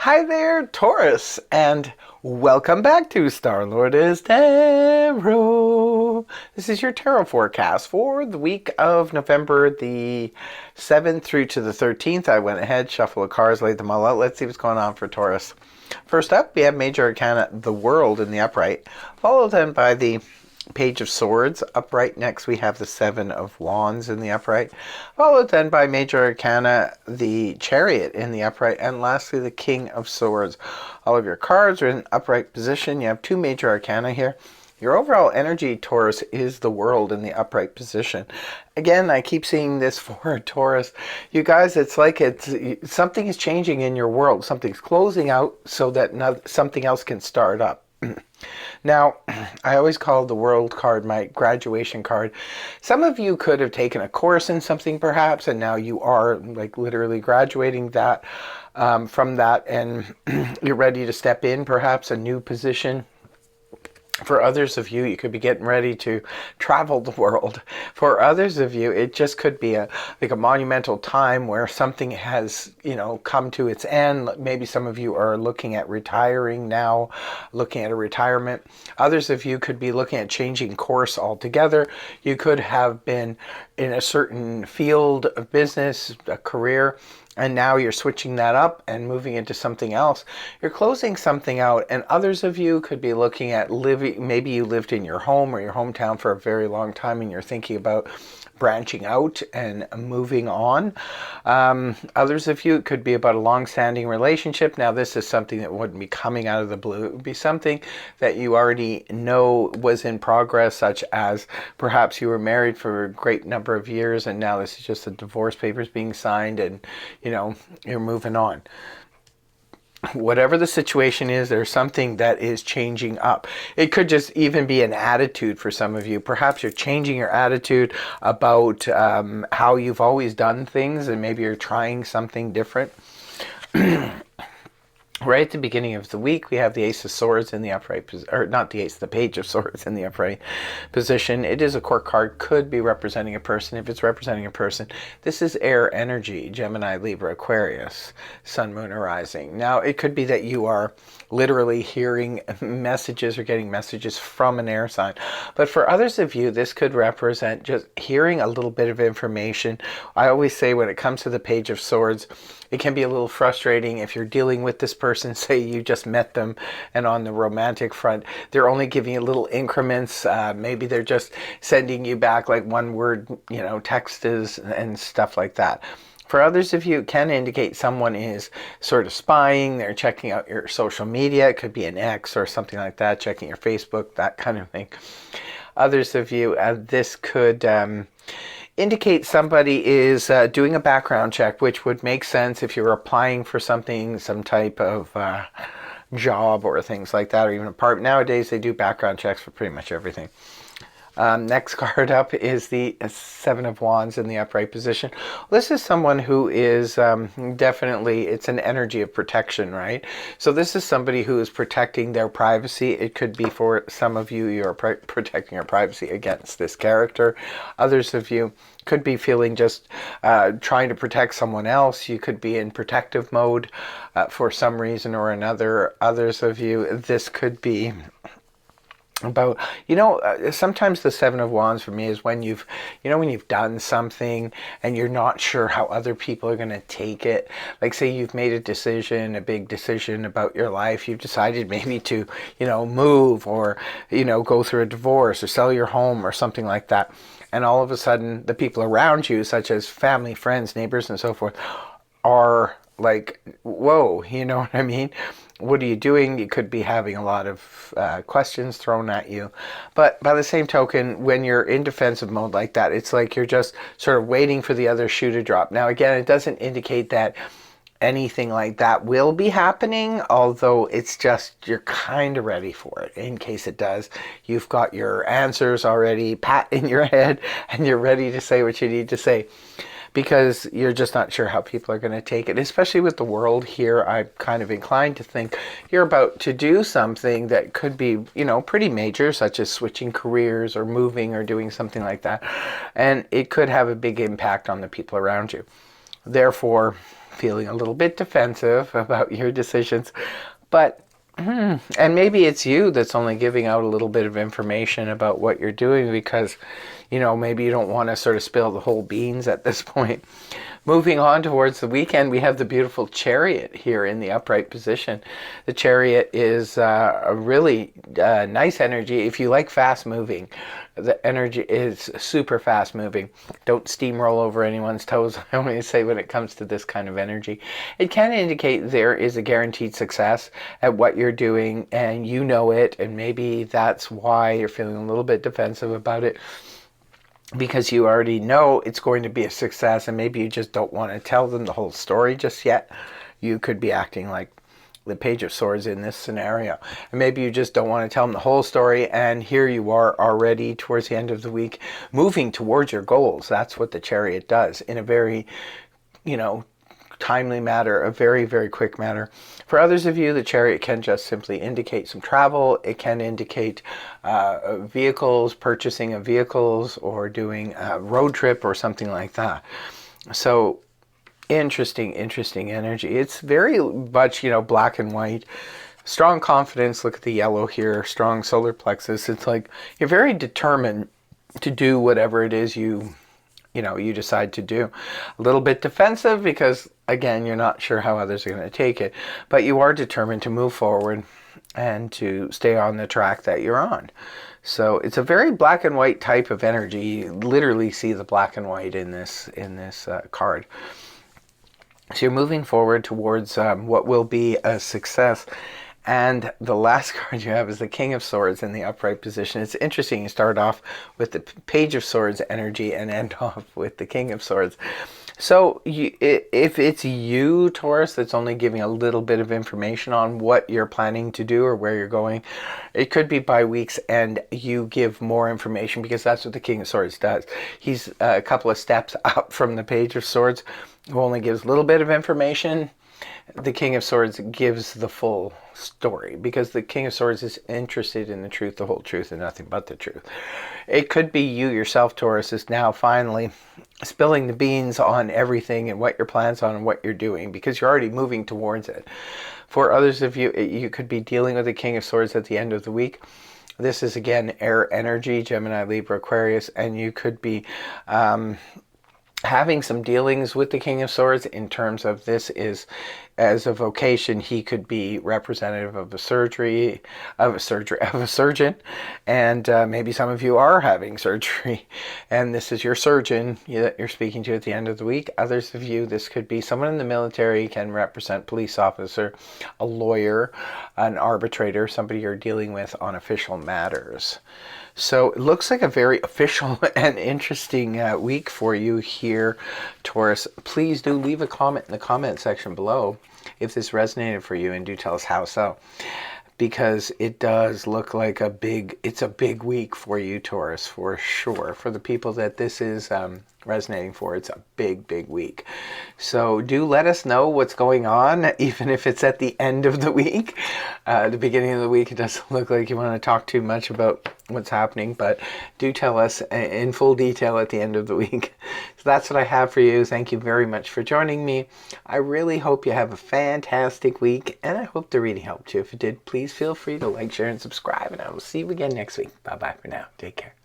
Hi there, Taurus, and welcome back to Star-Lord is Tarot. This is your tarot forecast for the week of November the 7th through to the 13th. I went ahead, shuffled the cards, laid them all out. Let's see what's going on for Taurus. First up, we have Major Arcana, the World in the upright, followed then by the Page of Swords. Upright next we have the Seven of Wands in the upright, followed then by Major Arcana, the Chariot in the upright, and lastly the King of Swords. All of your cards are in upright position. You have two Major Arcana here. Your overall energy, Taurus, is the World in the upright position. Again, I keep seeing this for Taurus. You guys, it's like something is changing in your world. Something's closing out so that something else can start up. Now, I always call the World card my graduation card. Some of you could have taken a course in something perhaps, and now you are like literally graduating that from that, and you're ready to step in perhaps a new position. For others of you, you could be getting ready to travel the world. For others of you, it just could be like a monumental time where something has, come to its end. Maybe some of you are looking at retiring now, looking at a retirement. Others of you could be looking at changing course altogether. You could have been in a certain field of business, a career, and now you're switching that up and moving into something else. You're closing something out, and others of you could be looking at living. Maybe you lived in your home or your hometown for a very long time and you're thinking about branching out and moving on. Others of you, it could be about a long-standing relationship. Now, this is something that wouldn't be coming out of the blue. It would be something that you already know was in progress, such as perhaps you were married for a great number of years and now this is just the divorce papers being signed and, you're moving on. Whatever the situation is, there's something that is changing up. It could just even be an attitude for some of you. Perhaps you're changing your attitude about how you've always done things, and maybe you're trying something different. Right at the beginning of the week, we have the Ace of Swords in the upright position, or not the Ace, the Page of Swords in the upright position. It is a court card, could be representing a person. If it's representing a person, this is air energy, Gemini, Libra, Aquarius, Sun, Moon, or Rising. Now, it could be that you are literally hearing messages or getting messages from an air sign. But for others of you, this could represent just hearing a little bit of information. I always say when it comes to the Page of Swords, it can be a little frustrating if you're dealing with this person, say you just met them, and on the romantic front, they're only giving you little increments. Maybe they're just sending you back like one word, texts and stuff like that. For others of you, it can indicate someone is sort of spying. They're checking out your social media. It could be an ex or something like that, checking your Facebook, that kind of thing. Others of you, this could indicate somebody is doing a background check, which would make sense if you're applying for something, some type of job or things like that, or even a part. Nowadays, they do background checks for pretty much everything. Next card up is the Seven of Wands in the upright position. This is someone who is definitely, it's an energy of protection, right? So this is somebody who is protecting their privacy. It could be for some of you, you're protecting your privacy against this character. Others of you could be feeling just trying to protect someone else. You could be in protective mode for some reason or another. Others of you, this could be about, sometimes the Seven of Wands for me is when you've done something and you're not sure how other people are going to take it. Like say you've made a big decision about your life. You've decided maybe to, move or, go through a divorce or sell your home or something like that. And all of a sudden the people around you, such as family, friends, neighbors, and so forth, are like, whoa, you know what I mean? What are you doing? You could be having a lot of questions thrown at you. But by the same token, when you're in defensive mode like that, it's like you're just sort of waiting for the other shoe to drop. Now, again, it doesn't indicate that anything like that will be happening, although it's just you're kind of ready for it. In case it does, you've got your answers already pat in your head and you're ready to say what you need to say, because you're just not sure how people are going to take it. Especially with the World here, I'm kind of inclined to think you're about to do something that could be, pretty major, such as switching careers or moving or doing something like that. And it could have a big impact on the people around you. Therefore, feeling a little bit defensive about your decisions, but and maybe it's you that's only giving out a little bit of information about what you're doing because, maybe you don't want to sort of spill the whole beans at this point. Moving on towards the weekend, we have the beautiful Chariot here in the upright position. The Chariot is a really nice energy. If you like fast moving, the energy is super fast moving. Don't steamroll over anyone's toes, I always say, when it comes to this kind of energy. It can indicate there is a guaranteed success at what you're doing, and you know it, and maybe that's why you're feeling a little bit defensive about it, because you already know it's going to be a success, and maybe you just don't want to tell them the whole story just yet. You could be acting like the Page of Swords in this scenario, and maybe you just don't want to tell them the whole story, and here you are already towards the end of the week moving towards your goals. That's what the Chariot does in a very timely manner, a very, very quick manner. For others of you, the Chariot can just simply indicate some travel. It can indicate vehicles, purchasing of vehicles, or doing a road trip or something like that. So interesting energy. It's very much, black and white. Strong confidence. Look at the yellow here. Strong solar plexus. It's like you're very determined to do whatever it is you decide to do. A little bit defensive because, again, you're not sure how others are going to take it, but you are determined to move forward and to stay on the track that you're on. So it's a very black and white type of energy. You literally see the black and white in this card. So you're moving forward towards what will be a success. And the last card you have is the King of Swords in the upright position. It's interesting. You start off with the Page of Swords energy and end off with the King of Swords. So if it's you, Taurus, that's only giving a little bit of information on what you're planning to do or where you're going, it could be by week's end you give more information, because that's what the King of Swords does. He's a couple of steps up from the Page of Swords, who only gives a little bit of information. The King of Swords gives the full story, because the King of Swords is interested in the truth, the whole truth, and nothing but the truth. It could be you yourself, Taurus, is now finally spilling the beans on everything and what your plans are and what you're doing, because you're already moving towards it. For others of you, you could be dealing with the King of Swords at the end of the week. This is, again, air energy, Gemini, Libra, Aquarius, and you could be having some dealings with the King of Swords in terms of this is, as a vocation, he could be representative of a surgeon, and maybe some of you are having surgery, and this is your surgeon that you're speaking to at the end of the week. Others of you, this could be someone in the military, can represent police officer, a lawyer, an arbitrator, somebody you're dealing with on official matters. So it looks like a very official and interesting week for you here, Taurus. Please do leave a comment in the comment section below if this resonated for you, and do tell us how so, because it does look like it's a big week for you, Taurus, for sure. For the people that this is resonating for, it's a big week. So do let us know what's going on, even if it's at the end of the week. The beginning of the week, it doesn't look like you want to talk too much about what's happening, but do tell us in full detail at the end of the week. So that's what I have for you. Thank you very much for joining me. I really hope you have a fantastic week, and I hope the reading helped you. If it did, please feel free to like, share, and subscribe, and I will see you again next week. Bye-bye for now. Take care.